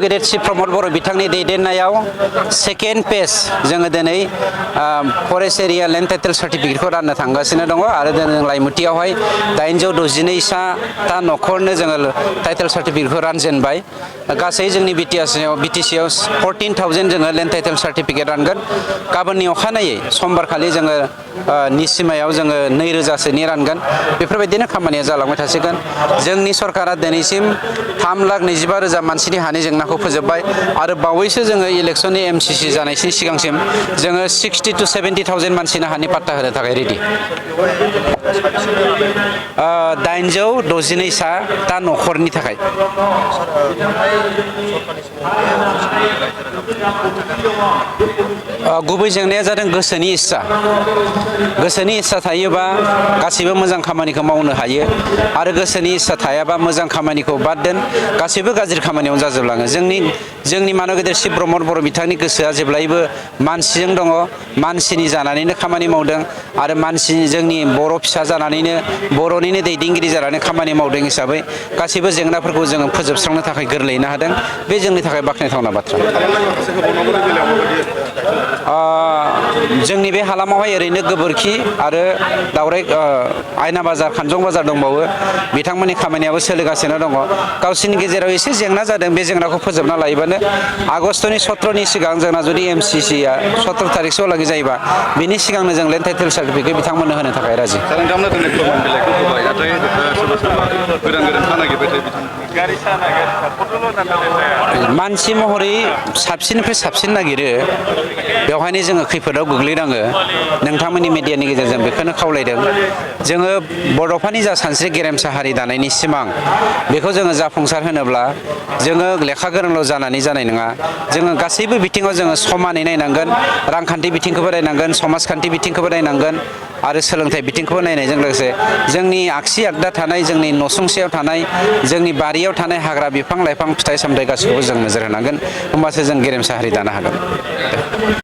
गेदेर चिफ प्रमद बर' बिथांनि दैदेननायाव सेकेन्ड पेज जोङो दिनै फरेस्ट एरिया लेन्ड टाइटेल सार्टिफिकेटखौ राननो थांगासिनो दङ आरो दिनै लाइमुथियावहाय 862ता न'खरनो जोङो टाइटेल सार्टिफिकेटखौ रानजेनबाय गासै जोंनि बिटिसिआव 14,000 जोङो लेन्ड टाइटेल सार्टिफिकेट रानगोन गाबोननि अखानायै समबारखालि जोङो निसिमायाव जोङो 2,000सोनि रानगोन बेफोरबायदिनो खामानिया जालांबाय थासिगोन जोंनि सरकारा दिनैसिम 3,25,000 मानसिनि हानि जेंनाखौ फोजोबबाय आरो बावैसो जोङो इलेक्सननि MCC जानायनि सिगांसिम जोङो 60,000 to 70,000 मानसिनो हानि पाट्टा होनो थाखाय रेडि 862ता न'खरनि थाखाय गुबै जेंनाया जादों गोसोनि इस्सा थायोबा गासैबो मोजां खामानिखौ मावनो हायो आरो गोसोनि इस्सा थायाबा मोजां खामानिखौ बाद दोन गासैबो गाज्रि खामानियाव जाजोबलाङो जोंनि मानब गेदेर चिफ प्रमद बर' बिथांनि गोसोआ जेब्लायबो मानसिजों दङ मानसिनि जानानैनो खामानि मावदों आरो जोंनि बर' फिसा जानानैनो बर'निनो दैदेनगिरि जानानै खामानि मावदों हिसाबै गासैबो जेंनाफोरखौ जोङो फोजोबस्रांनो थाखाय गोरलैयैनो हादों बे जोंनि थाखाय बाख्नायथावना बाथ्रा जोंनि बे हालामावहाय ओरैनो गोबोरखि आरो दावराय आयना बाजार खानजं बाजार दंबावो बिथांमोननि खामानियाबो सोलिगासिनो दङ गावसोरनि गेजेराव एसे जेंना जादों बे जेंनाखौ फोजोबना लायोबानो आगष्टनि 17नि सिगां जोंना जुदि MCCआ 17 तारिखसोआवलागै जायोबा बिनि सिगांनो जों लेन्ड टाइटेल सार्टिफिकेट बिथांमोननो होनो थाखाय राजि मानसि महरै साबसिननिफ्राय साबसिन नागिरो बेवहायनो जोङो खैफोदाव गोग्लैनाङो नोंथांमोननि मिडियानि गेजेरजों बेखौनो खावलायदों जोङो बड'फानि जा सानस्रि गेरेमसा हारि दानायनि सिमां बेखौ जोङो जाफुंसार होनोब्ला जोङो लेखा गोरोंल' जानानै जानाय नङा जोङो गासैबो बिथिङाव जोङो समानै नायनांगोन रांखान्थि बिथिंखौबो नायनांगोन समाजखान्थि बिथिंखौबो नायनांगोन आरो सोलोंथाइ बिथिंखौबो नायनायजों लोगोसे जोंनि आगसि आगदा थानाय जोंनि नसुंसेयाव थानाय जोंनि बारियाव थानाय हाग्रा बिफां लाइफां फिथाइ सामथाइ गासैखौबो जों नोजोर होनांगोन होमबासो जों गेरेमसा हारि दानो हागोन